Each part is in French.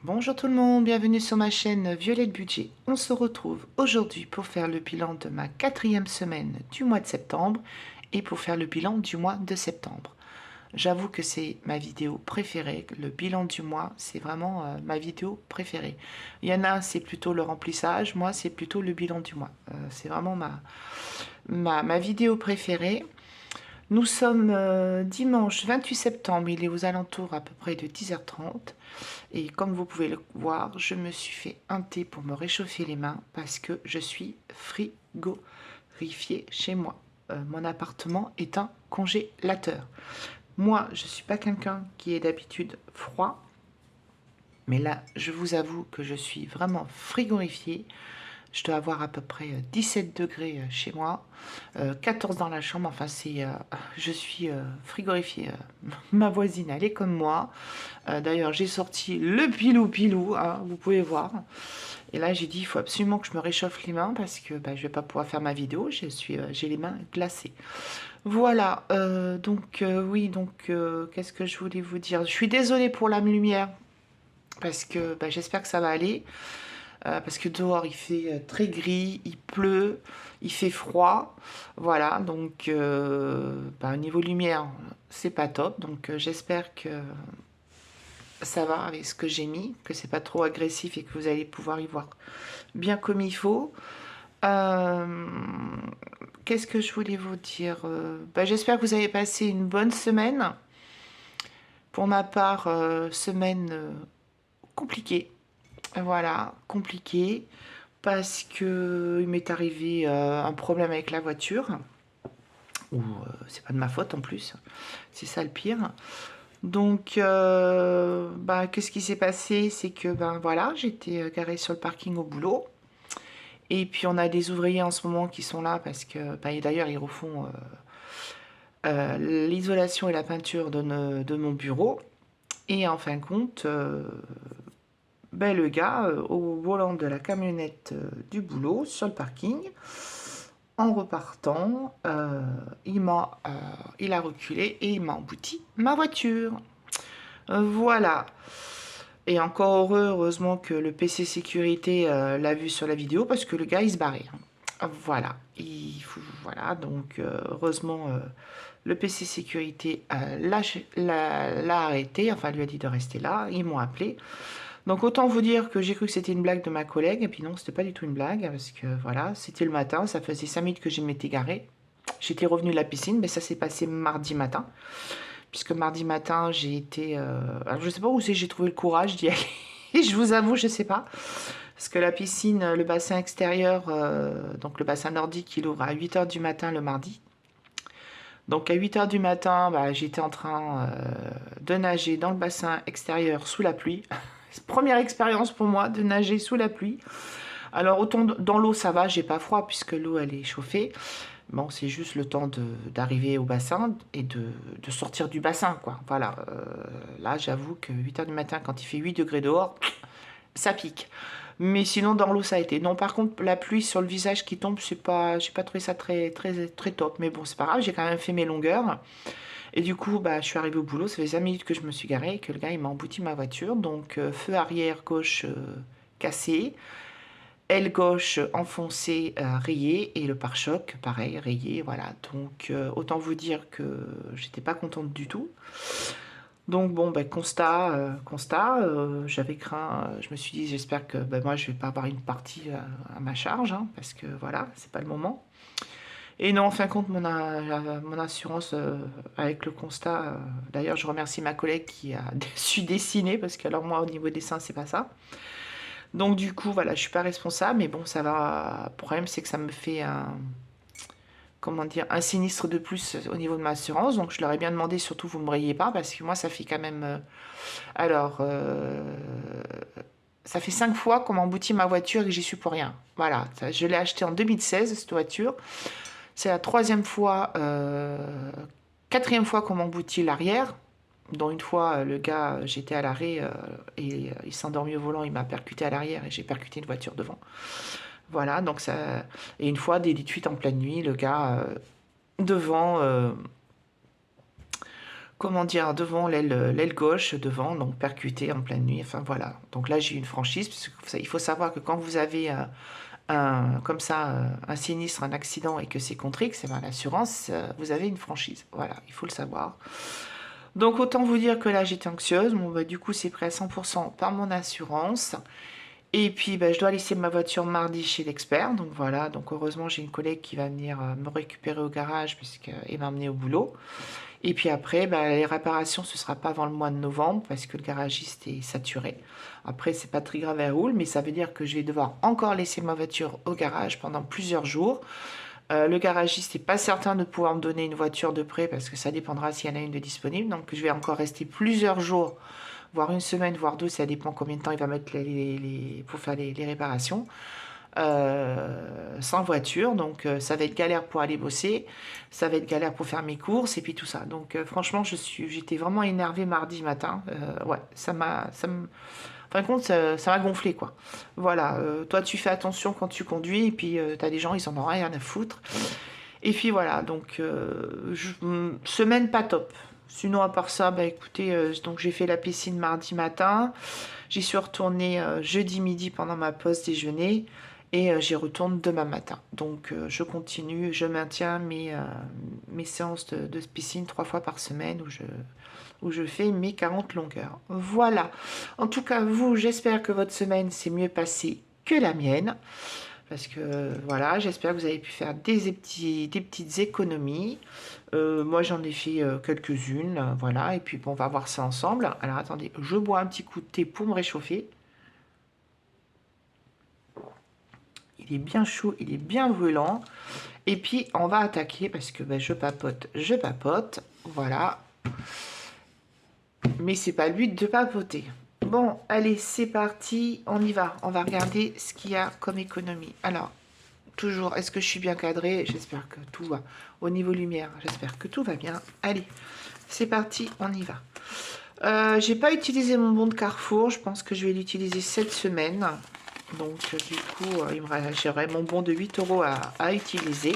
Bonjour tout le monde, bienvenue sur ma chaîne Violette Budget. On se retrouve aujourd'hui pour faire le bilan de ma 4e semaine du mois de septembre et pour faire le bilan du mois de septembre. J'avoue que c'est ma vidéo préférée, le bilan du mois, c'est vraiment ma vidéo préférée. Il y en a, c'est plutôt le remplissage, moi c'est plutôt le bilan du mois. C'est vraiment ma vidéo préférée. Nous sommes dimanche 28 septembre, il est aux alentours à peu près de 10h30. Et comme vous pouvez le voir, je me suis fait un thé pour me réchauffer les mains parce que je suis frigorifiée chez moi. Mon appartement est un congélateur. Moi, je ne suis pas quelqu'un qui est d'habitude froid, mais là, je vous avoue que je suis vraiment frigorifiée. Je dois avoir à peu près 17 degrés chez moi, 14 dans la chambre, enfin je suis frigorifiée. Ma voisine, elle est comme moi. D'ailleurs, j'ai sorti le pilou, hein, vous pouvez voir. Et là, j'ai dit, il faut absolument que je me réchauffe les mains parce que je ne vais pas pouvoir faire ma vidéo, j'ai les mains glacées. Voilà, oui, qu'est-ce que je voulais vous dire? Je suis désolée pour la lumière parce que j'espère que ça va aller. Parce que dehors il fait très gris, il pleut, il fait froid, voilà, donc au niveau lumière c'est pas top, donc j'espère que ça va avec ce que j'ai mis, que c'est pas trop agressif et que vous allez pouvoir y voir bien comme il faut. Euh, Qu'est-ce que je voulais vous dire? J'espère que vous avez passé une bonne semaine. Pour ma part, semaine compliquée. Voilà, compliquée. Parce que il m'est arrivé un problème avec la voiture, ou c'est pas de ma faute en plus, c'est ça le pire. Donc, qu'est-ce qui s'est passé? C'est que, voilà, j'étais garée sur le parking au boulot. Et puis, on a des ouvriers en ce moment qui sont là parce que, et d'ailleurs, ils refont l'isolation et la peinture de mon bureau. Et en fin de compte, le gars, au volant de la camionnette du boulot, sur le parking, en repartant, il a reculé et il m'a embouti ma voiture. Voilà. Et encore heureusement que le PC sécurité l'a vu sur la vidéo parce que le gars il se barrait, hein. Voilà. Voilà, donc heureusement le PC sécurité l'a arrêté, enfin lui a dit de rester là, ils m'ont appelé. Donc autant vous dire que j'ai cru que c'était une blague de ma collègue, et puis non, c'était pas du tout une blague, parce que voilà, c'était le matin, ça faisait 5 minutes que je m'étais garée. J'étais revenue de la piscine, mais ça s'est passé mardi matin, puisque mardi matin, j'ai été... alors je sais pas où c'est, j'ai trouvé le courage d'y aller, je vous avoue, je sais pas, parce que la piscine, le bassin extérieur, donc le bassin nordique, il ouvre à 8h du matin le mardi. Donc à 8h du matin, j'étais en train de nager dans le bassin extérieur sous la pluie. Première expérience pour moi de nager sous la pluie. Alors autant dans l'eau ça va, j'ai pas froid puisque l'eau elle est chauffée. Bon, c'est juste le temps d'arriver au bassin et de sortir du bassin, quoi. Voilà, là j'avoue que 8h du matin quand il fait 8 degrés dehors, ça pique. Mais sinon dans l'eau ça a été. Non, par contre la pluie sur le visage qui tombe, j'ai pas trouvé ça très très très top. Mais bon, c'est pas grave, j'ai quand même fait mes longueurs. Et du coup, je suis arrivée au boulot, ça fait 5 minutes que je me suis garée et que le gars il m'a embouti ma voiture. Donc feu arrière gauche cassé, aile gauche enfoncée, rayée, et le pare-choc pareil, rayé, voilà. Donc autant vous dire que j'étais pas contente du tout. Donc bon, constat, j'avais craint, je me suis dit j'espère que moi je vais pas avoir une partie à ma charge, hein, parce que voilà, c'est pas le moment. Et non, en fin de compte, mon assurance avec le constat, d'ailleurs je remercie ma collègue qui a su dessiner, parce que alors moi au niveau dessin c'est pas ça. Donc du coup voilà, je suis pas responsable, mais bon ça va. Le problème c'est que ça me fait comment dire, un sinistre de plus au niveau de ma assurance. Donc je leur ai bien demandé, surtout vous me rayez pas, parce que moi ça fait quand même... alors, ça fait 5 fois qu'on m'a embouti ma voiture et j'y suis pour rien. Voilà, je l'ai acheté en 2016 cette voiture. C'est la troisième fois, quatrième fois qu'on m'emboutit l'arrière, dont une fois, le gars, j'étais à l'arrêt et il s'est endormi au volant, il m'a percuté à l'arrière et j'ai percuté une voiture devant. Voilà, donc ça... Et une fois, des fuites en pleine nuit, le gars devant comment dire, devant l'aile gauche, devant, donc percuté en pleine nuit. Enfin voilà. Donc là, j'ai eu une franchise, parce qu'il faut savoir que quand vous avez comme ça, un sinistre, un accident et que c'est contre X, c'est l'assurance, vous avez une franchise. Voilà, il faut le savoir. Donc autant vous dire que là, j'étais anxieuse. Bon, bah, du coup, c'est pris à 100% par mon assurance. Et puis, bah, je dois laisser ma voiture mardi chez l'expert. Donc voilà, donc heureusement, j'ai une collègue qui va venir me récupérer au garage et m'emmener au boulot. Et puis après, bah, les réparations, ce ne sera pas avant le mois de novembre parce que le garagiste est saturé. Après, c'est pas très grave, elle roule, mais ça veut dire que je vais devoir encore laisser ma voiture au garage pendant plusieurs jours. Le garagiste n'est pas certain de pouvoir me donner une voiture de prêt parce que ça dépendra s'il y en a une de disponible. Donc je vais encore rester plusieurs jours, voire une semaine, voire deux, ça dépend combien de temps il va mettre pour faire les réparations. Sans voiture, donc ça va être galère pour aller bosser, ça va être galère pour faire mes courses et puis tout ça. Donc franchement, j'étais vraiment énervée mardi matin. Ouais, en fin de compte, ça m'a gonflé quoi. Voilà, toi tu fais attention quand tu conduis et puis t'as des gens, ils en ont rien à foutre. Et puis voilà, donc semaine pas top. Sinon à part ça, bah écoutez, donc j'ai fait la piscine mardi matin, j'y suis retournée jeudi midi pendant ma pause déjeuner. Et j'y retourne demain matin. Donc je continue, je maintiens mes séances de piscine 3 fois par semaine où je fais mes 40 longueurs. Voilà. En tout cas, vous, j'espère que votre semaine s'est mieux passée que la mienne. Parce que voilà, j'espère que vous avez pu faire des petites économies. Moi, j'en ai fait quelques-unes. Voilà. Et puis, bon, on va voir ça ensemble. Alors, attendez, je bois un petit coup de thé pour me réchauffer. Il est bien chaud, il est bien brûlant. Et puis, on va attaquer parce que ben, je papote. Voilà. Mais c'est pas le but de papoter. Bon, allez, c'est parti. On y va. On va regarder ce qu'il y a comme économie. Alors, toujours, est-ce que je suis bien cadrée? J'espère que tout va. Au niveau lumière, j'espère que tout va bien. Allez, c'est parti, on y va. J'ai pas utilisé mon bon de Carrefour. Je pense que je vais l'utiliser cette semaine. Donc, du coup, j'aurai mon bon de 8 € à utiliser.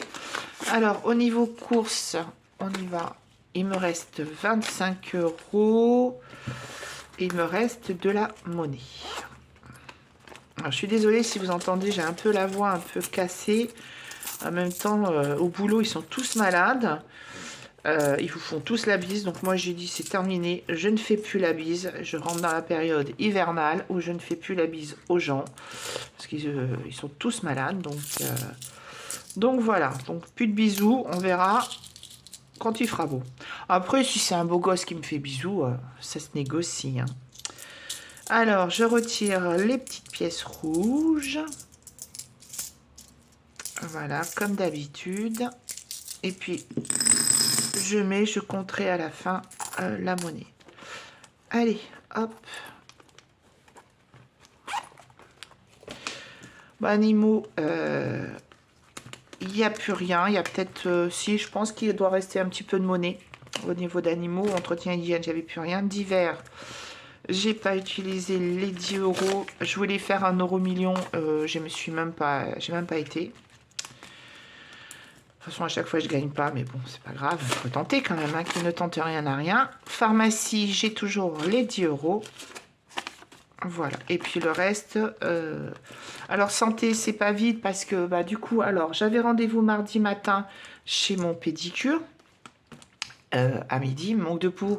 Alors, au niveau course, on y va. Il me reste 25 €. Et il me reste de la monnaie. Alors, je suis désolée si vous entendez, j'ai un peu la voix un peu cassée. En même temps, au boulot, ils sont tous malades. Ils vous font tous la bise. Donc moi, j'ai dit, c'est terminé. Je ne fais plus la bise. Je rentre dans la période hivernale où je ne fais plus la bise aux gens. Parce qu'ils sont tous malades. Donc voilà. Donc plus de bisous. On verra quand il fera beau. Après, si c'est un beau gosse qui me fait bisous, ça se négocie. Hein. Alors, je retire les petites pièces rouges. Voilà, comme d'habitude. Et puis, je compterai à la fin la monnaie. Allez, hop. Bon, animaux, il n'y a plus rien. Il y a peut-être, si, je pense qu'il doit rester un petit peu de monnaie au niveau d'animaux. Entretien hygiène, j'avais plus rien. Divers, j'ai pas utilisé les 10 €. Je voulais faire 1 € million. J'ai même pas été. De toute façon, à chaque fois, je gagne pas, mais bon, c'est pas grave. Il faut tenter quand même, hein, qui ne tente rien n'a rien. Pharmacie, j'ai toujours les 10 €. Voilà. Et puis le reste, alors santé, c'est pas vide parce que, bah, du coup, alors, j'avais rendez-vous mardi matin chez mon pédicure à midi. Manque de peau.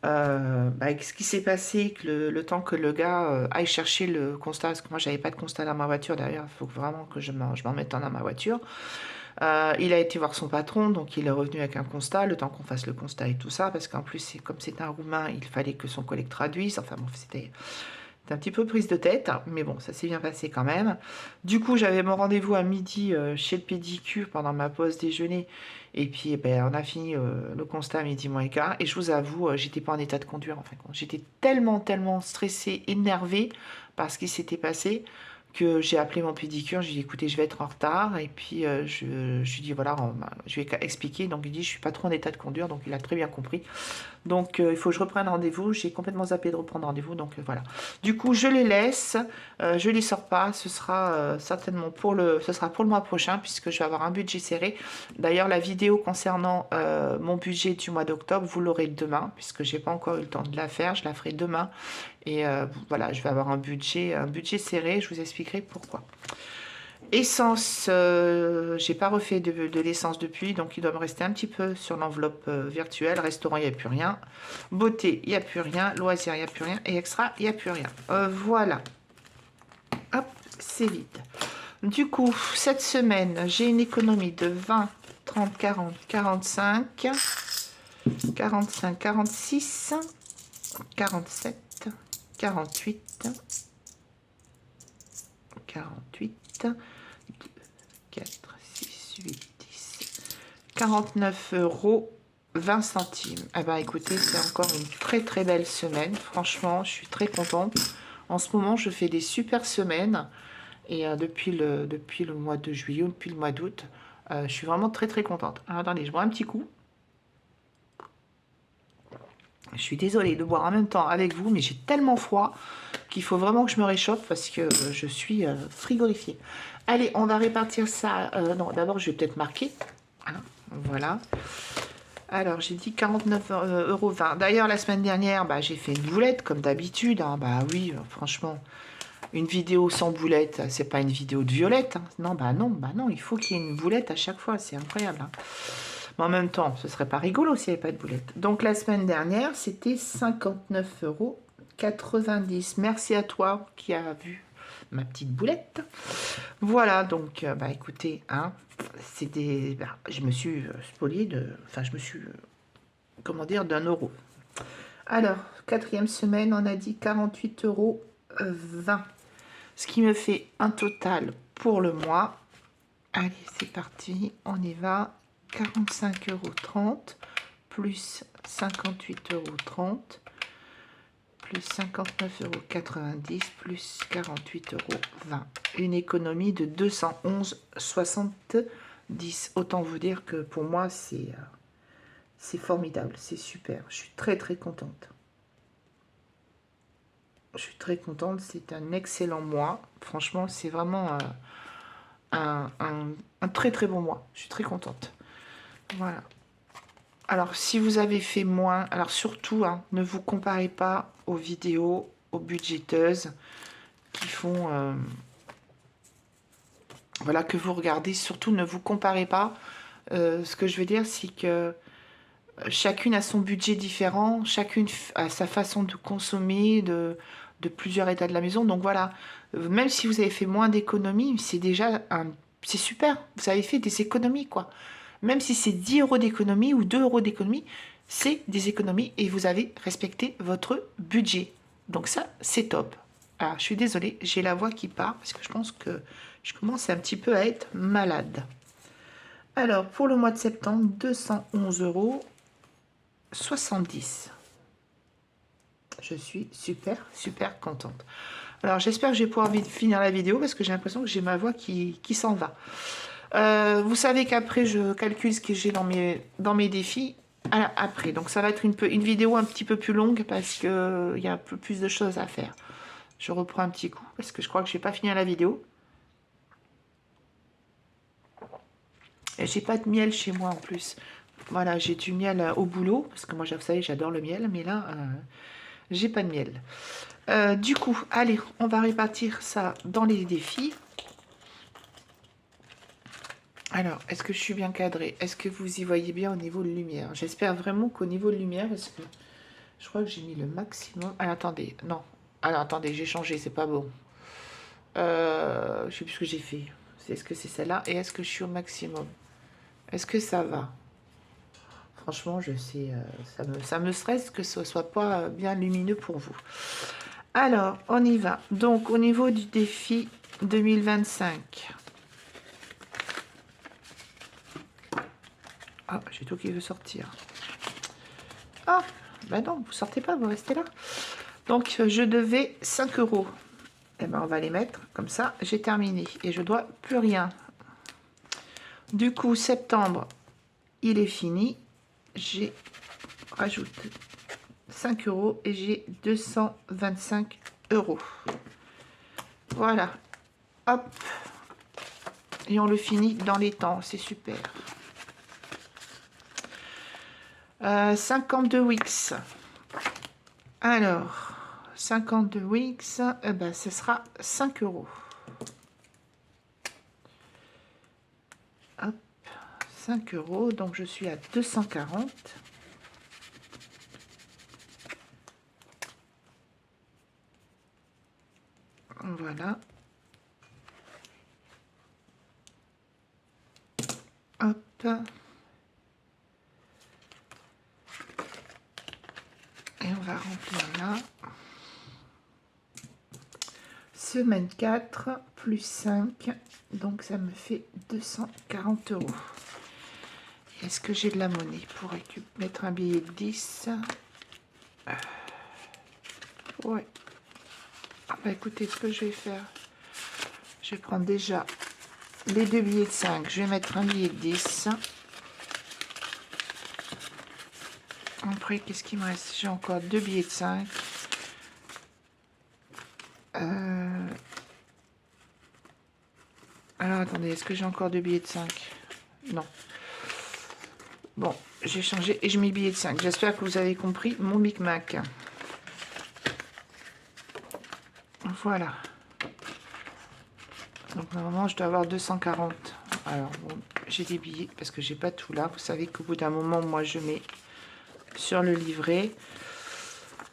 Bah, ce qui s'est passé, que le temps que le gars aille chercher le constat, parce que moi, j'avais pas de constat dans ma voiture d'ailleurs, il faut vraiment que je m'en mette un dans ma voiture. Il a été voir son patron, donc il est revenu avec un constat, le temps qu'on fasse le constat et tout ça, parce qu'en plus, comme c'est un Roumain, il fallait que son collègue traduise. Enfin bon, c'était un petit peu prise de tête, mais bon, ça s'est bien passé quand même. Du coup, j'avais mon rendez-vous à midi chez le pédicure pendant ma pause déjeuner, et puis ben, on a fini le constat à midi moins quart, et je vous avoue, j'étais pas en état de conduire en fin de compte. J'étais tellement stressée, énervée par ce qui s'était passé, que j'ai appelé mon pédicure. J'ai dit, écoutez, je vais être en retard. Et puis, je lui dis, voilà, je vais expliquer. Donc, il dit, je suis pas trop en état de conduire. Donc, il a très bien compris. Donc, il faut que je reprenne rendez-vous. J'ai complètement zappé de reprendre rendez-vous. Donc, voilà. Du coup, je les laisse. Je les sors pas. Ce sera certainement ce sera pour le mois prochain, puisque je vais avoir un budget serré. D'ailleurs, la vidéo concernant mon budget du mois d'octobre, vous l'aurez demain, puisque j'ai pas encore eu le temps de la faire. Je la ferai demain. Et voilà, je vais avoir un budget serré. Je vous expliquerai pourquoi. Essence, j'ai pas refait de l'essence depuis, donc il doit me rester un petit peu sur l'enveloppe virtuelle. Restaurant, il n'y a plus rien. Beauté, il n'y a plus rien. Loisirs, il n'y a plus rien. Et extra, il n'y a plus rien. Voilà. Hop, c'est vide. Du coup, cette semaine, j'ai une économie de 20, 30, 40, 45, 45, 46, 47, 48, 48, 4, 6, 8, 10, 49 euros 20 centimes. Ah bah écoutez, c'est encore une très très belle semaine. Franchement, je suis très contente. En ce moment, je fais des super semaines. Et depuis le mois de juillet ou depuis le mois d'août, je suis vraiment très très contente. Alors, attendez, je bois un petit coup. Je suis désolée de boire en même temps avec vous, mais j'ai tellement froid qu'il faut vraiment que je me réchauffe parce que je suis frigorifiée. Allez, on va répartir ça. Non, d'abord, je vais peut-être marquer. Hein, voilà. Alors, j'ai dit 49,20 €. D'ailleurs, la semaine dernière, bah, j'ai fait une boulette, comme d'habitude. Hein. Bah oui, franchement, une vidéo sans boulette, c'est pas une vidéo de Violette. Hein. Non, bah non, il faut qu'il y ait une boulette à chaque fois. C'est incroyable. Hein. Mais en même temps, ce serait pas rigolo s'il n'y avait pas de boulette. Donc, la semaine dernière, c'était 59,90 €. Merci à toi qui a vu ma petite boulette. Voilà, donc, bah écoutez, hein, c'est des... bah, je me suis spoliée de... Enfin, je me suis... comment dire, d'1 €. Alors, quatrième semaine, on a dit 48,20 €. Ce qui me fait un total pour le mois. Allez, c'est parti, on y va. 45,30 € plus 58,30 € plus 59,90 € plus 48,20 €. Une économie de 211,70 €. Autant vous dire que pour moi, c'est formidable, c'est super. Je suis très très contente. Je suis très contente, c'est un excellent mois. Franchement, c'est vraiment un très très bon mois. Je suis très contente. Voilà. Alors, si vous avez fait moins, alors surtout, hein, ne vous comparez pas aux vidéos, aux budgéteuses qui font... voilà, que vous regardez. Surtout, ne vous comparez pas. Ce que je veux dire, c'est que chacune a son budget différent, chacune a sa façon de consommer, de plusieurs états de la maison. Donc voilà, même si vous avez fait moins d'économies, c'est déjà c'est super. Vous avez fait des économies, quoi. Même si c'est 10 € d'économie ou 2 € d'économie, c'est des économies et vous avez respecté votre budget. Donc ça, c'est top. Alors, je suis désolée, j'ai la voix qui part parce que je pense que je commence un petit peu à être malade. Alors, pour le mois de septembre, 211,70 €. Je suis super, super contente. Alors, j'espère que je vais pouvoir vite finir la vidéo parce que j'ai l'impression que j'ai ma voix qui s'en va. Vous savez qu'après, je calcule ce que j'ai dans mes défis. Après, donc ça va être une vidéo un petit peu plus longue parce qu'il y a un peu plus de choses à faire. Je reprends un petit coup parce que je crois que je n'ai pas fini la vidéo. Et j'ai pas de miel chez moi en plus. Voilà, j'ai du miel au boulot parce que moi, vous savez, j'adore le miel, mais là, j'ai pas de miel. Du coup, allez, on va répartir ça dans les défis. Alors, est-ce que je suis bien cadrée? Est-ce que vous y voyez bien au niveau de lumière? J'espère vraiment qu'au niveau de lumière, parce que je crois que j'ai mis le maximum. Alors, attendez, non. Alors, attendez, j'ai changé, c'est pas bon. Je sais plus ce que j'ai fait. Est-ce que c'est celle-là? Et est-ce que je suis au maximum? Est-ce que ça va? Franchement, je sais, ça me stresse que ce soit pas bien lumineux pour vous. Alors, on y va. Donc, au niveau du défi 2025... Ah, j'ai tout qui veut sortir. Ah, ben non, vous sortez pas, vous restez là. Donc, je devais 5 €. eh ben, on va les mettre comme ça. J'ai terminé et je dois plus rien. Du coup, septembre, il est fini. J'ai rajoute 5 € et j'ai 225 €. Voilà. Hop. Et on le finit dans les temps. C'est super. 52 Wix. Alors, 52 Wix, eh ben, ce sera 5 €. Hop, 5 €, donc je suis à 240. Voilà. Hop. Et on va remplir là. Semaine 4 plus 5, donc ça me fait 240 €. Est-ce que j'ai de la monnaie pour mettre un billet de 10? Ouais. Ah bah écoutez, ce que je vais faire, je vais prendre déjà les deux billets de 5. Je vais mettre un billet de 10. Après, qu'est-ce qu'il me reste? J'ai encore deux billets de 5. Alors, attendez, est-ce que j'ai encore deux billets de 5? Non. Bon, j'ai changé et je mets billet de 5. J'espère que vous avez compris mon micmac. Voilà. Donc, normalement, je dois avoir 240. Alors, bon, j'ai des billets parce que j'ai pas tout là. Vous savez qu'au bout d'un moment, moi, je mets sur le livret.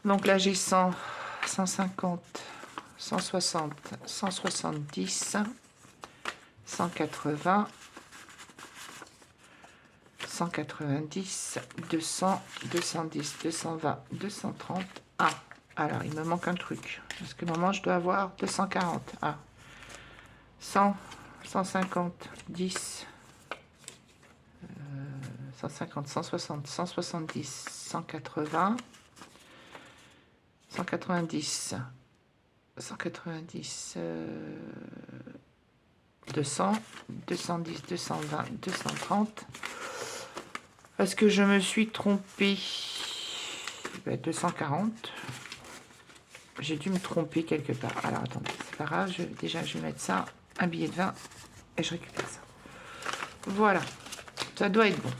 Donc là, j'ai 100, 150, 160, 170, 180, 190, 200, 210, 220, 230. Ah, alors il me manque un truc. Parce que normalement, je dois avoir 240. Ah, 100, 150, 10, 150, 160, 170, 180, 190, 190, 200, 210, 220, 230. Parce que je me suis trompée. 240. J'ai dû me tromper quelque part. Alors attendez, c'est pas grave. Déjà, je vais mettre ça, un billet de 20 et je récupère ça. Voilà, ça doit être bon.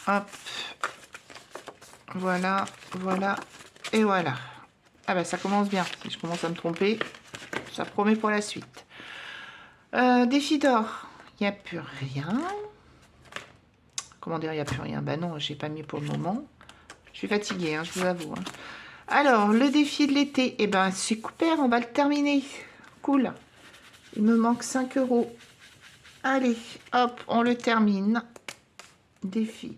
Hop. Voilà, voilà et voilà. Ah ben ça commence bien. Si je commence à me tromper, ça promet pour la suite. Défi d'or, il n'y a plus rien. Comment dire, il n'y a plus rien? Ben non, j'ai pas mis pour le moment. Je suis fatiguée, hein, je vous avoue. Hein. Alors, le défi de l'été, eh ben super, on va le terminer. Cool. Il me manque 5 €. Allez, hop, on le termine. Défi.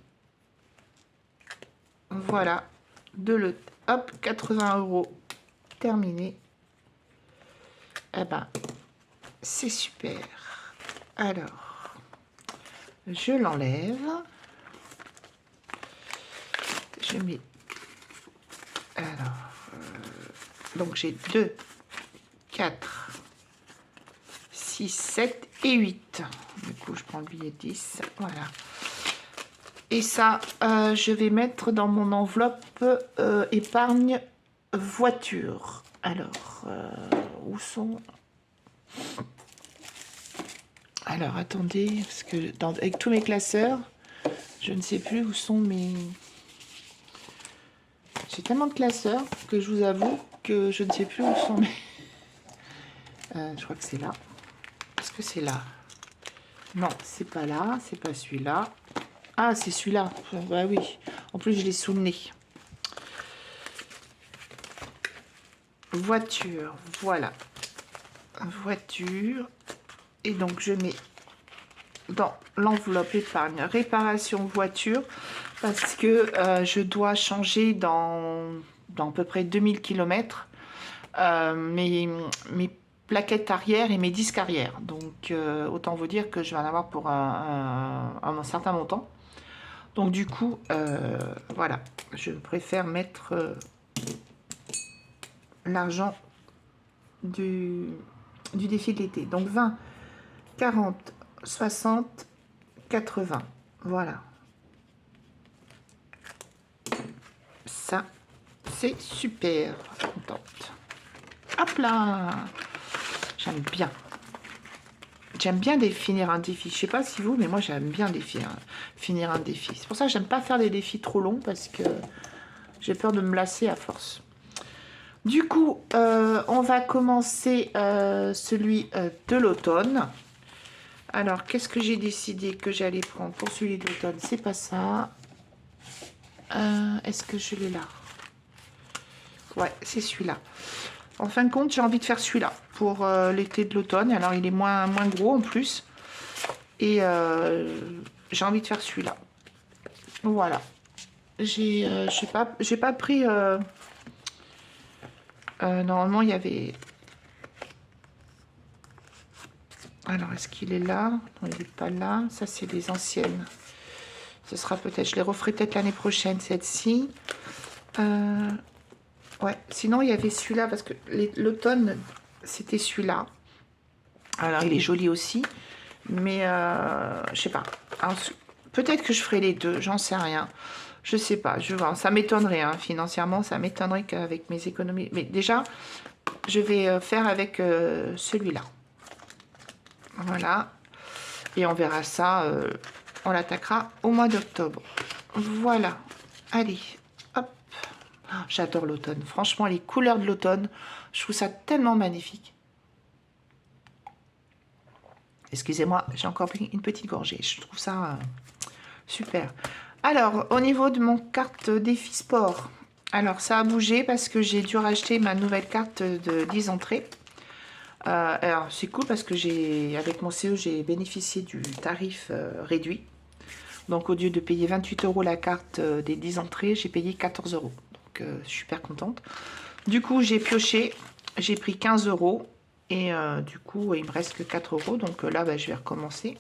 Voilà. Hop, 80 €. Terminé. Eh ben, c'est super. Alors, je l'enlève. Je mets... Alors, donc j'ai 2, 4, 6, 7 et 8. Du coup, je prends le billet de 10. Voilà. Et ça, je vais mettre dans mon enveloppe épargne voiture. Alors, où sont... Alors, attendez, parce que avec tous mes classeurs, je ne sais plus où sont mes... J'ai tellement de classeurs que je vous avoue que je ne sais plus où sont mes... je crois que c'est là. Est-ce que c'est là? Non, c'est pas là, c'est pas celui-là. Ah, c'est celui-là. Bah oui. En plus, je l'ai sous le nez. Voiture, voilà. Voiture. Et donc, je mets dans l'enveloppe épargne réparation voiture parce que je dois changer dans à peu près 2000 km mes plaquettes arrière et mes disques arrière. Donc, autant vous dire que je vais en avoir pour un certain montant. Donc, du coup, voilà, je préfère mettre l'argent du défi de l'été. Donc 20, 40, 60, 80. Voilà. Ça, c'est super. Contente. Hop là. J'aime bien. J'aime bien finir un défi. Je sais pas si vous, mais moi j'aime bien finir un défi. C'est pour ça que j'aime pas faire des défis trop longs parce que j'ai peur de me lasser à force. Du coup, on va commencer celui de l'automne. Alors, qu'est-ce que j'ai décidé que j'allais prendre pour celui de l'automne? C'est pas ça. Est-ce que je l'ai là? Ouais, c'est celui-là. En fin de compte, j'ai envie de faire celui-là pour l'été de l'automne. Alors, il est moins gros en plus. Et j'ai envie de faire celui-là. Voilà. J'ai pas pris... normalement, il y avait... Alors, est-ce qu'il est là? Non, il n'est pas là. Ça, c'est les anciennes. Ce sera peut-être... Je les referai peut-être l'année prochaine, cette-ci. Ouais. Sinon, il y avait celui-là, parce que l'automne, c'était celui-là. Alors, il est joli aussi. Mais, je sais pas. Peut-être que je ferai les deux. J'en sais rien. Je sais pas. Je vois. Ça m'étonnerait, hein, financièrement. Ça m'étonnerait qu'avec mes économies... Mais déjà, je vais faire avec celui-là. Voilà. Et on verra ça, on l'attaquera au mois d'octobre. Voilà. Allez, hop. Oh, j'adore l'automne. Franchement, les couleurs de l'automne, je trouve ça tellement magnifique. Excusez-moi, j'ai encore pris une petite gorgée. Je trouve ça super. Alors, au niveau de mon carte défi sport, alors ça a bougé parce que j'ai dû racheter ma nouvelle carte de 10 entrées. Alors c'est cool parce que avec mon CE j'ai bénéficié du tarif réduit. Donc au lieu de payer 28 € la carte des 10 entrées, j'ai payé 14 €. Donc je suis super contente. Du coup j'ai pioché, j'ai pris 15 € et du coup il me reste que 4 €. Donc là bah, je vais recommencer.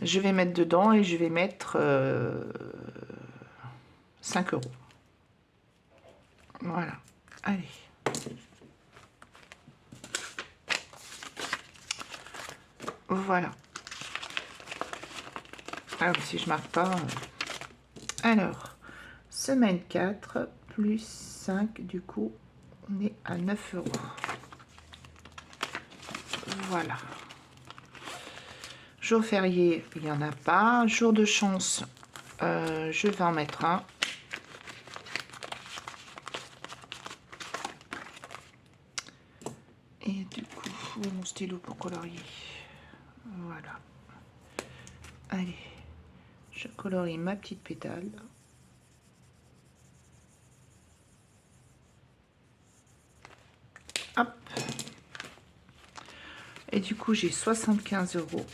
Je vais mettre dedans et je vais mettre 5 €. Voilà, allez. Voilà. Alors, si je marque pas... Alors, semaine 4, plus 5, du coup, on est à 9 €. Voilà. Jour férié, il n'y en a pas. Jour de chance, je vais en mettre un. Et du coup, où est mon stylo pour colorier? Voilà. Allez, je colorie ma petite pétale. Hop. Et du coup, j'ai 75 €.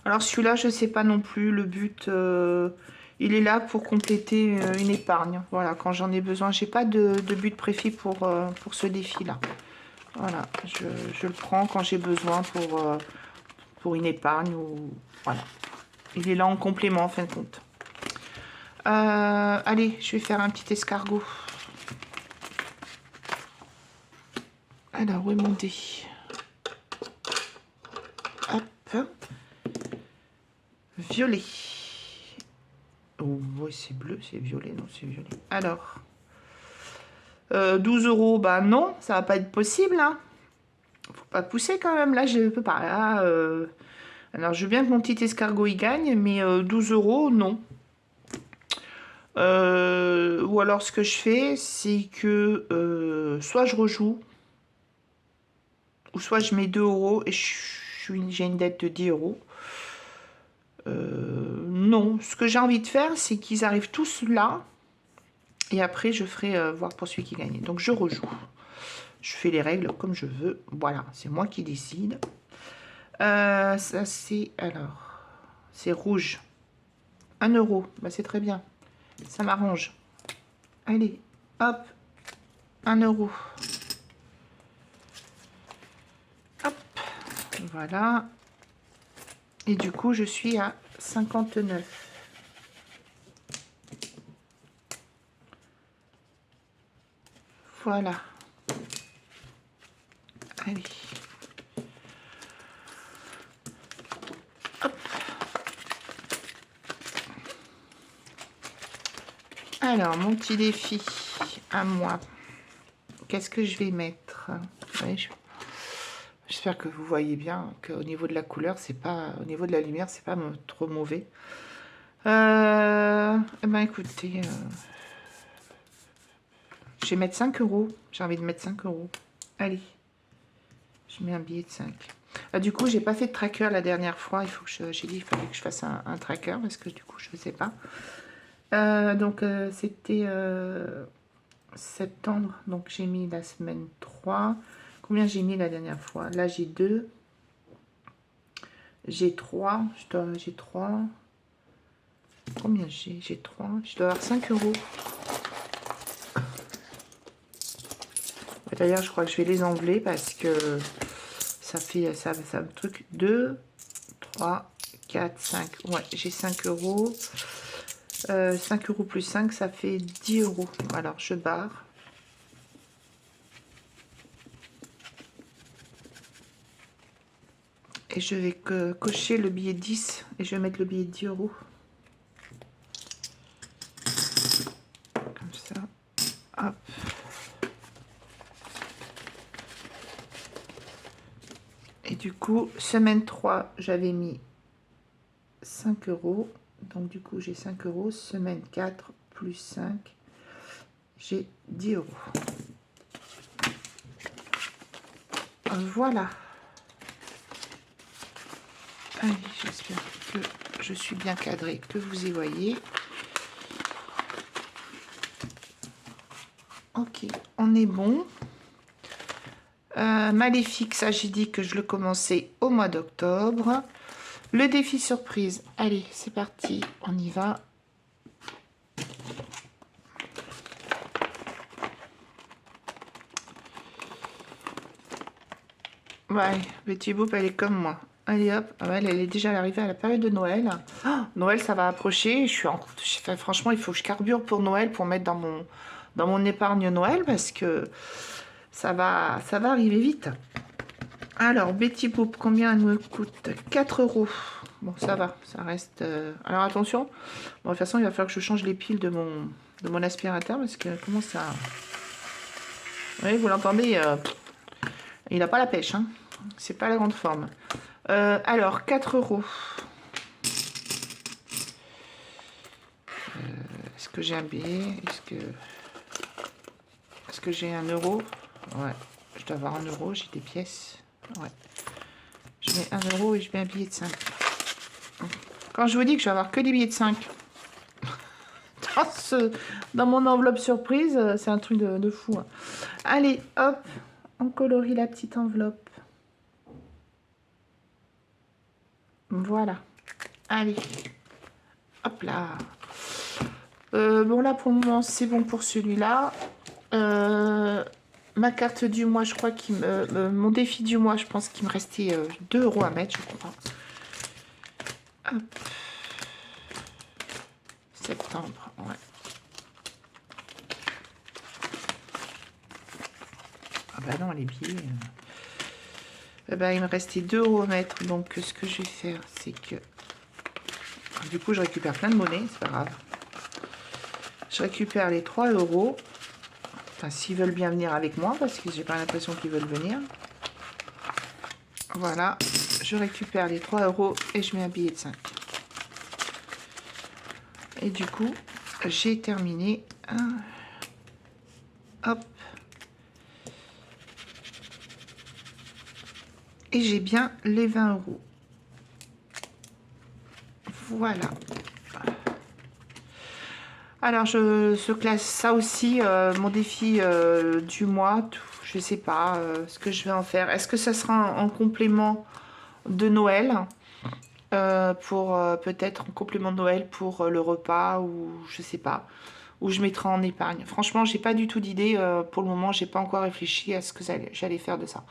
Alors celui-là, je ne sais pas non plus. Le but, il est là pour compléter une épargne. Voilà, quand j'en ai besoin. J'ai pas de but précis pour ce défi-là. Voilà, je le prends quand j'ai besoin pour une épargne. Ou voilà. Il est là en complément en fin de compte. Allez, je vais faire un petit escargot. Alors, où est mon dé? Hop. Violet. Oh, ouais, c'est bleu, c'est violet. Non, c'est violet. Alors, 12 €, bah non, ça va pas être possible. Hein. Faut pas pousser quand même. Là, je peux pas. Là, alors, je veux bien que mon petit escargot y gagne, mais 12 €, non. Ou alors, ce que je fais, c'est que soit je rejoue, ou soit je mets 2 € et j'ai une dette de 10 €. Non, ce que j'ai envie de faire, c'est qu'ils arrivent tous là. Et après, je ferai voir pour celui qui gagne. Donc, je rejoue. Je fais les règles comme je veux. Voilà, c'est moi qui décide. Ça, c'est... Alors, c'est rouge. 1 €. Bah, c'est très bien. Ça m'arrange. Allez, hop. 1 €. Hop. Voilà. Et du coup, je suis à 59. Voilà. Allez. Hop. Alors, mon petit défi à moi. Qu'est-ce que je vais mettre? Ouais, j'espère que vous voyez bien qu'au niveau de la couleur, c'est pas... Au niveau de la lumière, c'est pas trop mauvais. Eh ben, écoutez... je vais mettre 5 euros. J'ai envie de mettre 5 euros. Allez. Je mets un billet de 5. Du coup, j'ai pas fait de tracker la dernière fois. Il faut que j'ai dit qu'il fallait que je fasse un tracker parce que du coup, je ne sais pas. Donc, c'était septembre. Donc, j'ai mis la semaine 3. Combien j'ai mis la dernière fois? Là, j'ai 2. J'ai 3. J'ai 3. Combien j'ai 3. Je dois avoir 5 euros. D'ailleurs, je crois que je vais les enlever parce que ça fait ça me truc 2, 3, 4, 5. Ouais, j'ai 5 euros. 5 euros plus 5, ça fait 10 euros. Alors, je barre. Et je vais cocher le billet 10 et je vais mettre le billet de 10 euros. Comme ça. Hop. Et du coup, semaine 3, j'avais mis 5 euros. Donc, du coup, j'ai 5 euros. Semaine 4, plus 5, j'ai 10 euros. Voilà. Allez, j'espère que je suis bien cadrée, que vous y voyez. Ok, on est bon. Maléfique, ça j'ai dit que je le commençais au mois d'octobre. Le défi surprise, allez, c'est parti, on y va. Ouais, Betty Boop, elle est comme moi. Allez hop, elle est déjà arrivée à la période de Noël. Oh, Noël, ça va approcher. Franchement, il faut que je carbure pour Noël, pour mettre dans mon épargne Noël, parce que ça va arriver vite. Alors, Betty Boop, combien elle me coûte? 4 euros. Bon, ça va, ça reste... Alors, attention. Bon, de toute façon, il va falloir que je change les piles de mon aspirateur, parce que comment ça... Oui, vous l'entendez, il n'a pas la pêche, hein. C'est pas la grande forme. Alors, 4 euros. Est-ce que j'ai un billet? Est-ce que j'ai 1 euro? Ouais, je dois avoir 1 euro, j'ai des pièces. Ouais. Je mets 1 euro et je mets un billet de 5. Quand je vous dis que je vais avoir que des billets de 5 dans mon enveloppe surprise, c'est un truc de fou. Hein. Allez, hop, on colorie la petite enveloppe. Voilà. Allez. Hop là. Bon, là, pour le moment, c'est bon pour celui-là. Ma carte du mois, je crois qu'il mon défi du mois, je pense qu'il me restait 2 euros à mettre, je crois. Hop. Septembre, ouais. Ah bah non, les billets... bah, il me restait 2 euros à mettre, donc ce que je vais faire, c'est que... Du coup, je récupère plein de monnaie, c'est pas grave. Je récupère les 3 euros. Enfin, s'ils veulent bien venir avec moi, parce que j'ai pas l'impression qu'ils veulent venir. Voilà, je récupère les 3 euros et je mets un billet de 5. Et du coup, j'ai terminé. Hop. Et j'ai bien les 20 euros. Voilà. Alors, je classe ça aussi, mon défi du mois. Je ne sais pas ce que je vais en faire. Est-ce que ça sera en complément de Noël pour peut-être en complément de Noël pour le repas ou je sais pas. Ou je mettrai en épargne. Franchement, j'ai pas du tout d'idée. Pour le moment, j'ai pas encore réfléchi à ce que j'allais faire de ça.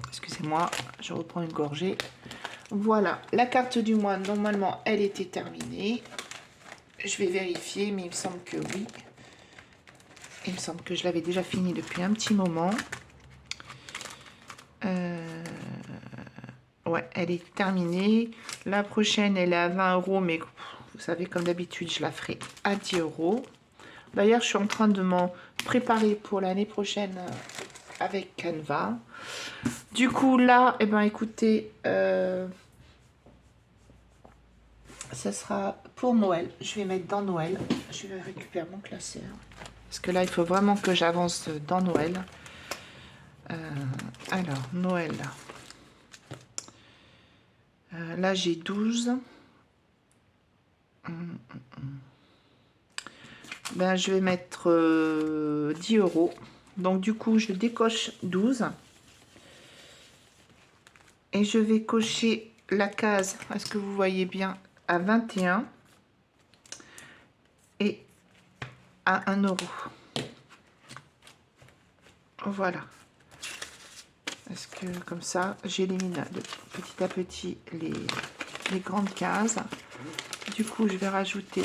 Excusez-moi, je reprends une gorgée. Voilà, la carte du mois, normalement, elle était terminée. Je vais vérifier, mais il me semble que oui. Il me semble que je l'avais déjà fini depuis un petit moment. Ouais, elle est terminée. La prochaine, elle est à 20 €, mais vous savez, comme d'habitude, je la ferai à 10 €. D'ailleurs, je suis en train de m'en préparer pour l'année prochaine avec Canva. Du coup, là, eh ben, écoutez, ça sera pour Noël. Je vais mettre dans Noël. Je vais récupérer mon classeur. Parce que là, il faut vraiment que j'avance dans Noël. Alors, Noël. Là, j'ai 12. Ben, je vais mettre 10 €. Donc, du coup, je décoche 12. Et je vais cocher la case, est-ce que vous voyez bien, à 21 et à 1 €. Voilà. Parce que comme ça, j'élimine petit à petit les grandes cases. Du coup, je vais rajouter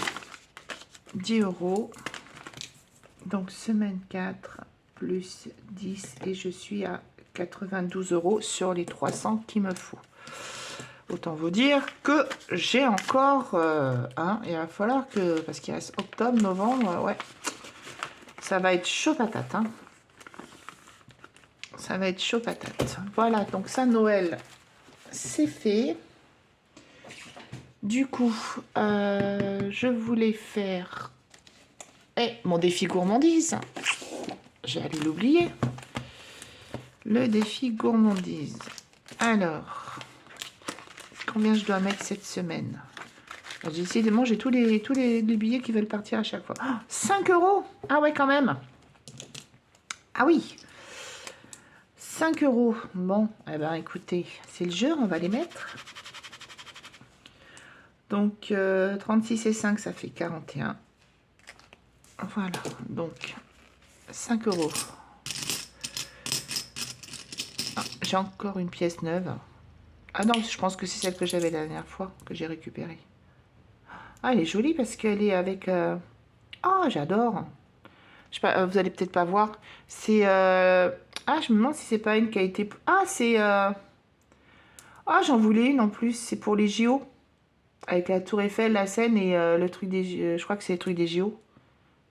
10 €. Donc, semaine 4 plus 10 et je suis à 92 € sur les 300 qu'il me faut. Autant vous dire que j'ai encore... il va falloir que... Parce qu'il reste octobre, novembre, ouais. Ça va être chaud patate, hein. Ça va être chaud patate. Voilà, donc ça, Noël, c'est fait. Du coup, je voulais faire mon défi gourmandise. J'allais l'oublier. Le défi gourmandise. Alors, combien je dois mettre cette semaine? J'ai essayé de manger tous les billets qui veulent partir à chaque fois. Oh, 5 €. Ah ouais, quand même. Ah oui. 5 €. Bon, eh ben écoutez, c'est le jeu, on va les mettre. Donc, 36 et 5, ça fait 41. Voilà, donc 5 €. Ah, j'ai encore une pièce neuve. Ah non, je pense que c'est celle que j'avais la dernière fois, que j'ai récupérée. Ah, elle est jolie parce qu'elle est avec... Oh, j'adore. Je sais pas, vous allez peut-être pas voir. C'est... Ah, je me demande si c'est pas une qui a été... Ah, c'est... Ah, j'en voulais une en plus. C'est pour les JO. Avec la tour Eiffel, la Seine et le truc des... je crois que c'est le truc des JO.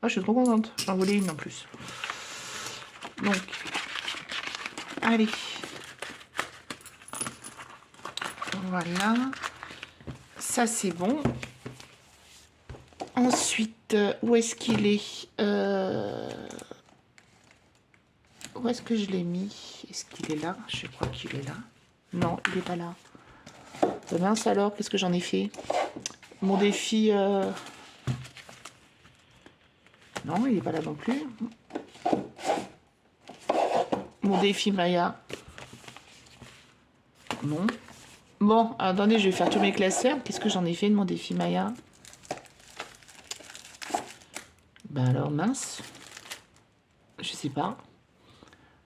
Ah, je suis trop contente. J'en voulais une en plus. Donc, allez. Voilà. Ça, c'est bon. Ensuite, où est-ce qu'il est, où est-ce que je l'ai mis? Est-ce qu'il est là? Je crois qu'il est là. Non, il n'est pas là. Mince alors, qu'est-ce que j'en ai fait? Mon défi... Non, il n'est pas là non plus. Mon défi Maya. Non. Bon, attendez, je vais faire tous mes classeurs. Qu'est-ce que j'en ai fait de mon défi Maya? Ben alors, mince. Je sais pas.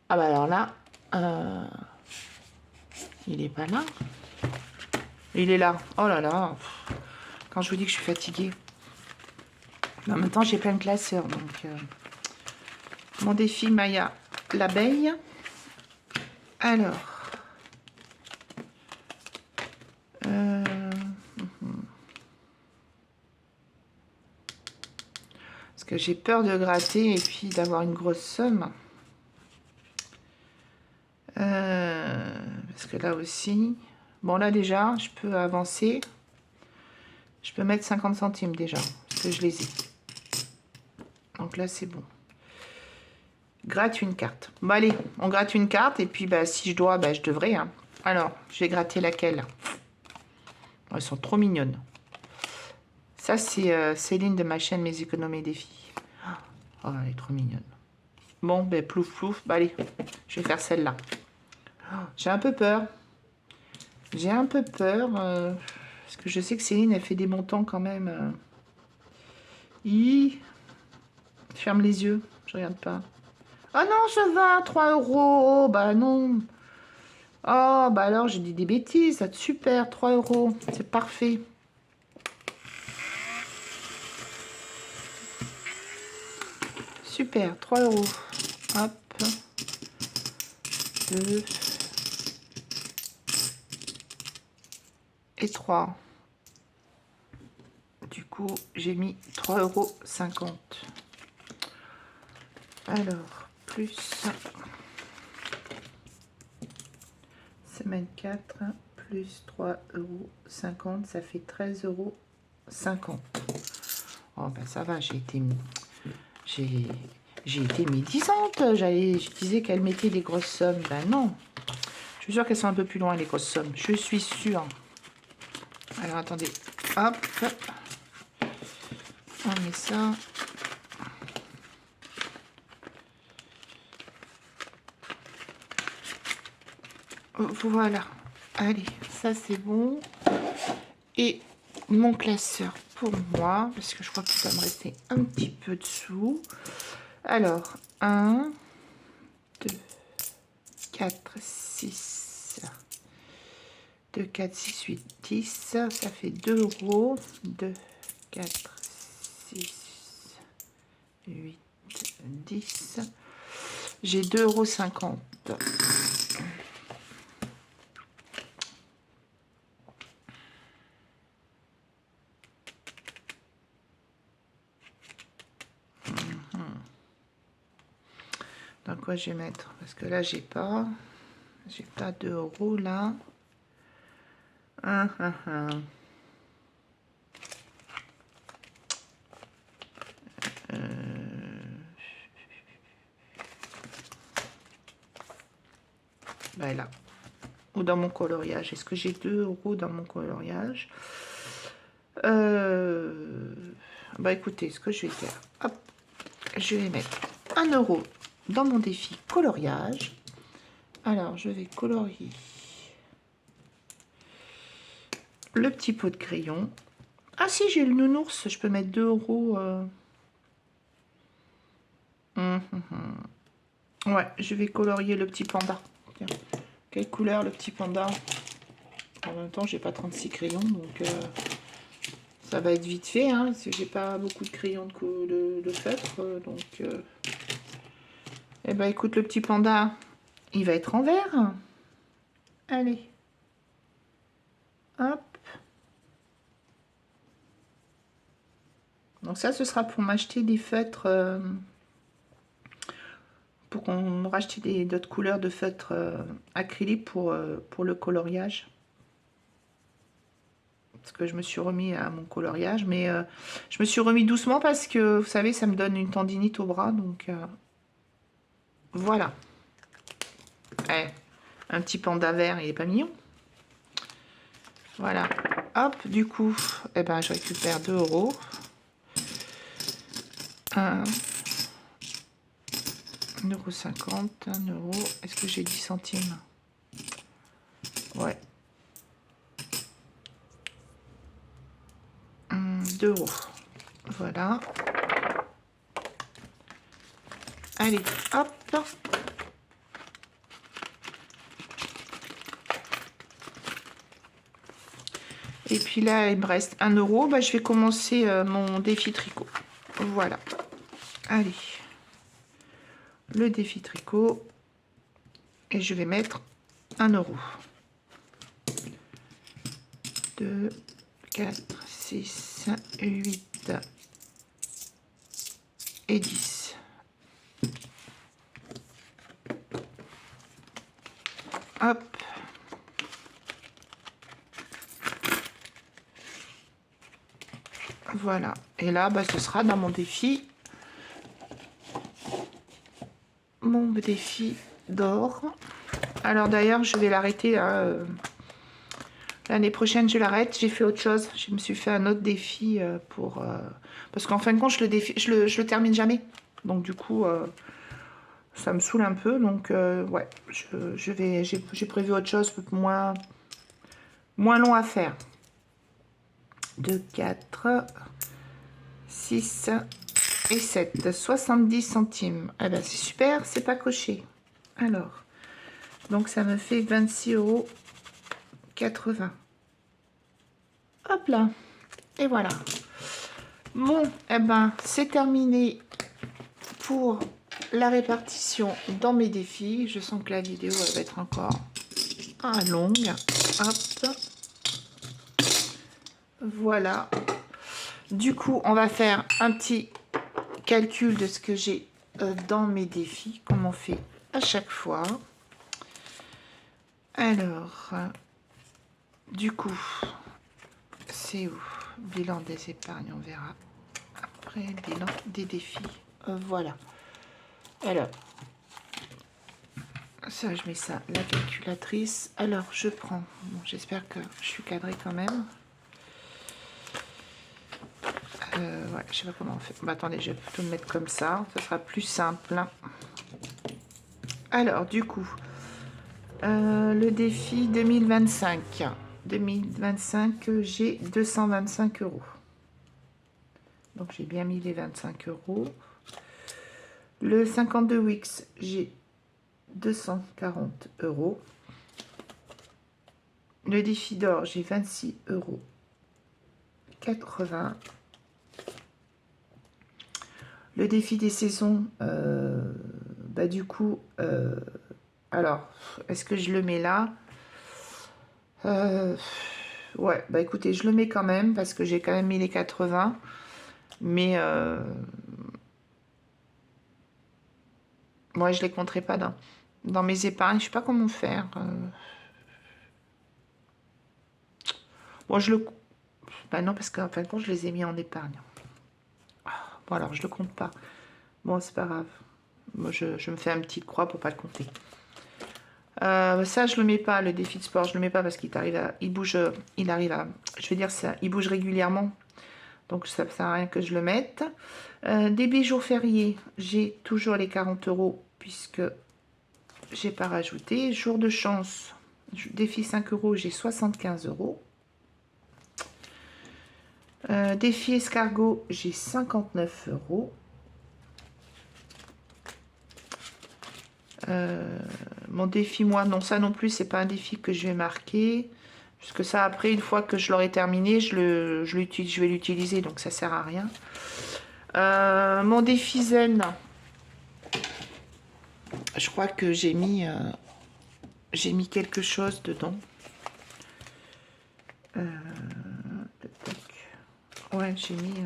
Ah bah alors là... il est pas là. Il est là. Oh là là. Quand je vous dis que je suis fatiguée. Mais en même temps, j'ai plein de classeurs. Donc, mon défi Maya, l'abeille. Alors. Parce que j'ai peur de gratter et puis d'avoir une grosse somme. Parce que là aussi... Bon, là déjà, je peux avancer. Je peux mettre 50 centimes déjà. Parce que je les ai. Donc là, c'est bon. Gratte une carte. Bon, allez, on gratte une carte. Et puis, bah, si je dois, bah, je devrais. Hein. Alors, je vais gratter laquelle? Elles sont trop mignonnes. Ça, c'est Céline de ma chaîne Mes économies des filles. Oh, elle est trop mignonne. Bon, ben plouf plouf. Bah, allez, je vais faire celle-là. Oh, j'ai un peu peur. J'ai un peu peur. Parce que je sais que Céline, elle fait des montants quand même. Ferme les yeux. Je regarde pas. Ah non, ça va, 3 €. Oh, bah non. Oh, bah alors, j'ai dit des bêtises. Super, 3 €. C'est parfait. Super, 3 euros. Hop. 2 et 3. Du coup, j'ai mis 3,50 €. Alors, plus semaine 4, plus 3,50 €, ça fait 13,50 €. Oh ben ça va, j'ai été médisante. Je disais qu'elle mettait des grosses sommes. Ben non. Je suis sûre qu'elles sont un peu plus loin, les grosses sommes. Je suis sûre. Alors attendez. Hop. On met ça. Voilà. Allez, ça c'est bon. Et mon classeur pour moi, parce que je crois qu'il va me rester un petit peu dessous. Alors, 1, 2, 4, 6, 2, 4, 6, 8, 10. Ça fait 2 euros. 2, 4, 6, 8, 10. J'ai 2,50 €. Dans quoi je vais mettre? Parce que là, j'ai pas 2 euros là. Bah là. Ou dans mon coloriage. Est-ce que j'ai 2 euros dans mon coloriage? Bah écoutez, ce que je vais faire, hop, je vais mettre 1 euro dans mon défi coloriage. Alors, je vais colorier le petit pot de crayon. Ah si, j'ai le nounours, je peux mettre 2 euros. Ouais, je vais colorier le petit panda. Tiens. Quelle couleur le petit panda? En même temps, j'ai pas 36 crayons, donc ça va être vite fait, hein, parce que j'ai pas beaucoup de crayons de feutre, donc... Eh ben, écoute, le petit panda, il va être en vert. Allez. Hop. Donc ça, ce sera pour m'acheter des feutres... pour qu'on racheter d'autres couleurs de feutres acryliques pour le coloriage. Parce que je me suis remis à mon coloriage, mais je me suis remis doucement parce que, vous savez, ça me donne une tendinite au bras, donc voilà. Eh, un petit panda vert, il est pas mignon? Voilà. Hop, du coup, eh ben, je récupère 2 euros. 1,50 €, 1 euro. Est-ce que j'ai 10 centimes? Ouais. 2 euros. Voilà. Allez, hop. Et puis là, il me reste 1 euro. Bah, je vais commencer mon défi tricot. Voilà. Allez. Le défi tricot. Et je vais mettre 1 euro. 2, 4, 6, 8 et 10. Hop. Voilà. Et là, bah, ce sera dans mon défi. Mon défi d'or. Alors d'ailleurs, je vais l'arrêter. L'année prochaine, je l'arrête. J'ai fait autre chose. Je me suis fait un autre défi pour... parce qu'en fin de compte, je le termine jamais. Donc du coup, ça me saoule un peu. Donc ouais, j'ai prévu autre chose, moins long à faire. 2, 4, 6 et 7. 70 centimes. Ah ben c'est super, c'est pas coché. Alors, donc ça me fait 26,80 €. Hop là. Et voilà. Bon, eh ben, c'est terminé pour la répartition dans mes défis. Je sens que la vidéo elle va être encore longue. Hop. Voilà. Du coup, on va faire un petit calcul de ce que j'ai dans mes défis, comme on fait à chaque fois. Alors, du coup, c'est où? Bilan des épargnes, on verra. Après, bilan des défis. Voilà. Alors, ça, je mets ça, la calculatrice. Alors, je prends... Bon, j'espère que je suis cadrée quand même. Ouais, je sais pas comment on fait. Bah, attendez, je vais plutôt me mettre comme ça. Ça sera plus simple. Alors, du coup, le défi 2025. 2025, j'ai 225 €. Donc, j'ai bien mis les 25 €. Le 52 Wix, j'ai 240 €. Le défi d'or, j'ai 26,80 €. Le défi des saisons, bah du coup, alors, est-ce que je le mets là? Ouais, bah écoutez, je le mets quand même parce que j'ai quand même mis les 80. Mais moi, je les compterai pas dans mes épargnes. Je sais pas comment faire. Bon, je le... Bah non, parce qu'en fin de compte, je les ai mis en épargne. Bon, alors, je le compte pas. Bon, c'est pas grave. Moi, je me fais une petite croix pour pas le compter. Ça, je le mets pas. Le défi de sport, je le mets pas parce qu'il arrive à... Il bouge... Il arrive à... Je veux dire, ça, il bouge régulièrement. Donc, ça ne sert à rien que je le mette. Des jours fériés, j'ai toujours les 40 € puisque j'ai pas rajouté. Jour de chance, défi 5 €, j'ai 75 €. Défi escargot, j'ai 59 €. Mon défi moi, non, ça non plus, c'est pas un défi que je vais marquer. Puisque ça, après, une fois que je l'aurai terminé, je vais l'utiliser, donc ça sert à rien. Mon défi zen, je crois que j'ai mis quelque chose dedans. Ouais, j'ai mis...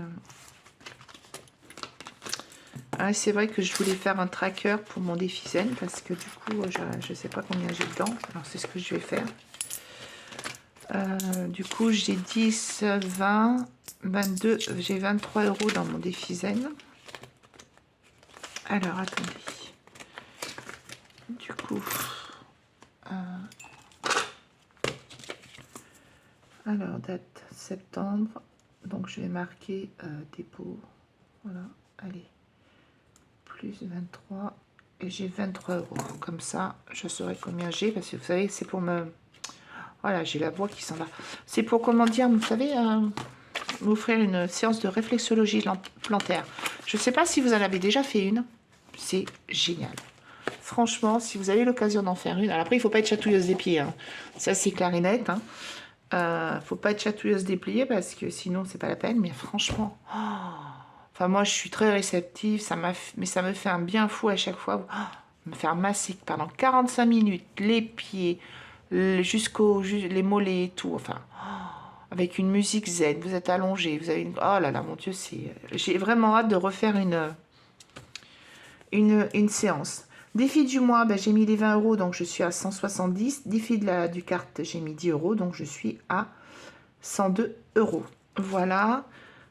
Ah, c'est vrai que je voulais faire un tracker pour mon défi zen parce que du coup, je ne sais pas combien j'ai dedans. Alors, c'est ce que je vais faire. Du coup, j'ai 10, 20, 22, j'ai 23 € dans mon défi zen. Alors, attendez. Du coup... alors, date septembre. Donc, je vais marquer dépôt. Voilà, allez. Plus 23. Et j'ai 23 €. Comme ça, je saurai combien j'ai. Parce que vous savez, c'est pour me... Voilà, j'ai la voix qui s'en va. C'est pour, comment dire, vous savez, m'offrir une séance de réflexologie plantaire. Je ne sais pas si vous en avez déjà fait une. C'est génial. Franchement, si vous avez l'occasion d'en faire une... Alors après, il ne faut pas être chatouilleuse des pieds. Hein. Ça, c'est clair et net. Faut pas être chatouilleuse des pieds parce que sinon, c'est pas la peine. Mais franchement... Oh, enfin, moi, je suis très réceptive. Mais ça me fait un bien fou à chaque fois. Me faire masser pendant 45 minutes les pieds... les mollets et tout, enfin, avec une musique zen, vous êtes allongé, vous avez une... Oh là là, mon Dieu, c'est... J'ai vraiment hâte de refaire une séance. Défi du mois, ben, j'ai mis les 20 €, donc je suis à 170. Défi du carte, j'ai mis 10 €, donc je suis à 102 €. Voilà.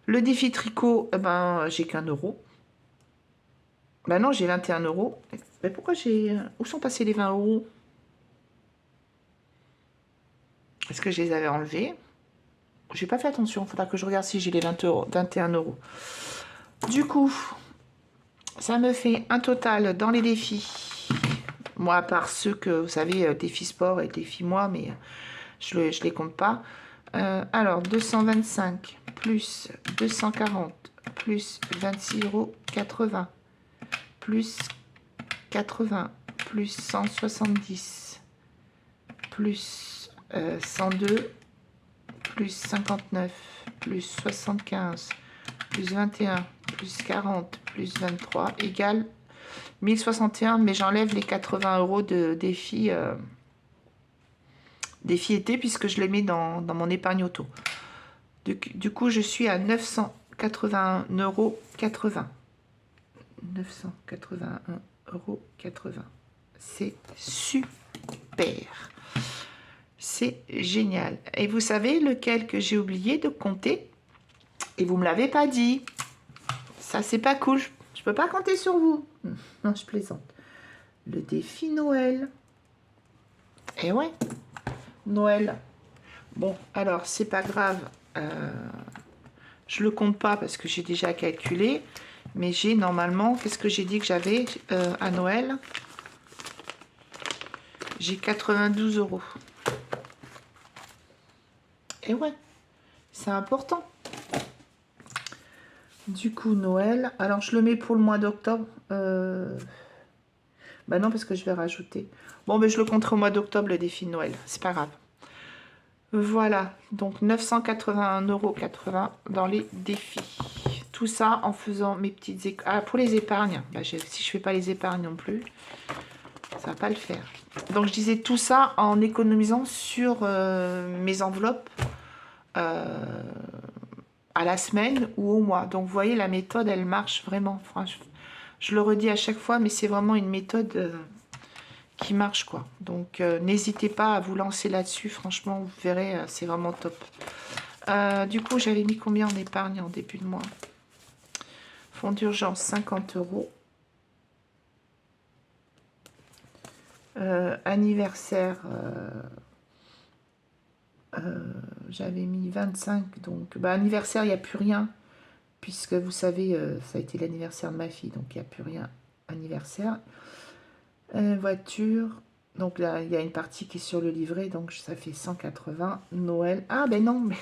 Le défi tricot, ben, j'ai qu'1 €. Ben non, j'ai 21 €. Ben pourquoi j'ai... Où sont passés les 20 €? Est-ce que je les avais enlevés? J'ai pas fait attention. Il faudra que je regarde si j'ai les 20 €, 21 €. Du coup, ça me fait un total dans les défis. Moi, à part ceux que, vous savez, défi sport et défi mois, mais je les compte pas. Alors, 225 plus 240 plus 26,80 € plus 80 plus 170 plus 102 plus 59 plus 75 plus 21 plus 40 plus 23 égale 1061, mais j'enlève les 80 € de défi, défi été, puisque je les mets dans mon épargne auto. Du coup, je suis à 981,80 €. 981,80 €. C'est super. C'est génial. Et vous savez lequel que j'ai oublié de compter? Et vous me l'avez pas dit. Ça, c'est pas cool. Je peux pas compter sur vous. Non, je plaisante. Le défi Noël. Eh ouais. Noël. Bon, alors, c'est pas grave. Je le compte pas parce que j'ai déjà calculé. Mais j'ai normalement... Qu'est-ce que j'ai dit que j'avais à Noël? J'ai 92 €. Et ouais, c'est important. Du coup, Noël. Alors, je le mets pour le mois d'octobre. Bah non, parce que je vais rajouter. Bon, mais je le compterai au mois d'octobre, le défi de Noël. C'est pas grave. Voilà. Donc, 981,80 € dans les défis. Tout ça en faisant mes petites... Ah, pour les épargnes. Bah, si je fais pas les épargnes non plus, ça va pas le faire. Donc, je disais tout ça en économisant sur mes enveloppes à la semaine ou au mois. Donc, vous voyez, la méthode, elle marche vraiment. Franchement, je le redis à chaque fois, mais c'est vraiment une méthode qui marche, quoi. Donc, n'hésitez pas à vous lancer là-dessus. Franchement, vous verrez, c'est vraiment top. Du coup, j'avais mis combien en épargne en début de mois? Fonds d'urgence, 50 €. Anniversaire, j'avais mis 25. Donc, bah, anniversaire, il n'y a plus rien. Puisque vous savez, ça a été l'anniversaire de ma fille. Donc, il n'y a plus rien. Anniversaire. Voiture. Donc là, il y a une partie qui est sur le livret. Donc, ça fait 180. Noël. Ah, ben non. Mais...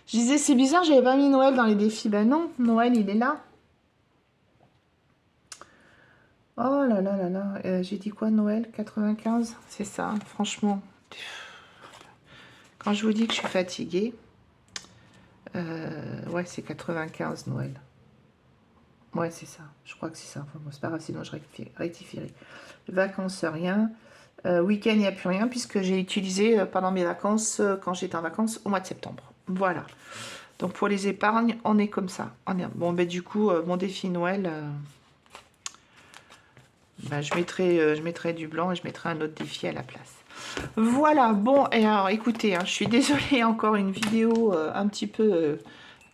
Je disais, c'est bizarre, j'avais pas mis Noël dans les défis. Ben non, Noël, il est là. Oh là là là là. J'ai dit quoi, Noël? 95? C'est ça, franchement. Quand je vous dis que je suis fatiguée, ouais, c'est 95, Noël. Ouais, c'est ça. Je crois que c'est ça. Enfin, bon, c'est pas grave, sinon je rectifierai. Vacances, rien. Week-end, il n'y a plus rien, puisque j'ai utilisé pendant mes vacances, quand j'étais en vacances, au mois de septembre. Voilà. Donc, pour les épargnes, on est comme ça. Bon, ben du coup, mon défi Noël, ben, je mettrai du blanc et je mettrai un autre défi à la place. Voilà. Bon, et alors, écoutez, hein, je suis désolée, encore une vidéo un petit peu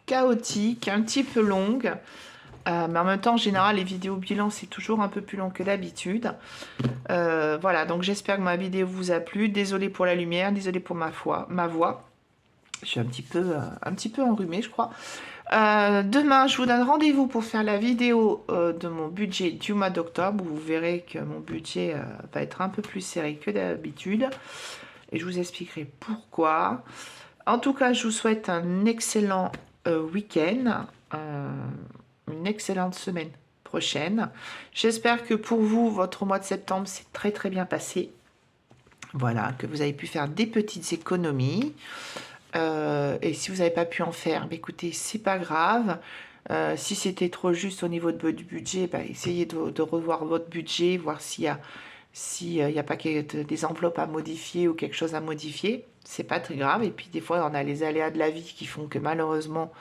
chaotique, un petit peu longue. Mais en même temps, en général, les vidéos bilan, c'est toujours un peu plus long que d'habitude. Voilà, donc j'espère que ma vidéo vous a plu. Désolée pour la lumière, désolée pour ma voix. Je suis un petit peu enrhumée, je crois. Demain, je vous donne rendez-vous pour faire la vidéo de mon budget du mois d'octobre. Vous verrez que mon budget va être un peu plus serré que d'habitude. Et je vous expliquerai pourquoi. En tout cas, je vous souhaite un excellent week-end. Une excellente semaine prochaine. J'espère que pour vous, votre mois de septembre s'est très très bien passé. Voilà, que vous avez pu faire des petites économies. Et si vous n'avez pas pu en faire, bah, écoutez, c'est pas grave. Si c'était trop juste au niveau de votre budget, bah, essayez de revoir votre budget, voir s'il y a pas des enveloppes à modifier ou quelque chose à modifier. C'est pas très grave. Et puis des fois, on a les aléas de la vie qui font que malheureusement,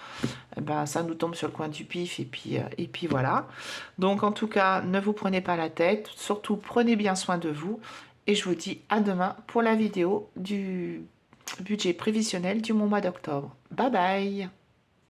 ben, ça nous tombe sur le coin du pif. Et puis voilà. Donc en tout cas, ne vous prenez pas la tête. Surtout, prenez bien soin de vous. Et je vous dis à demain pour la vidéo du budget prévisionnel du mois d'octobre. Bye bye!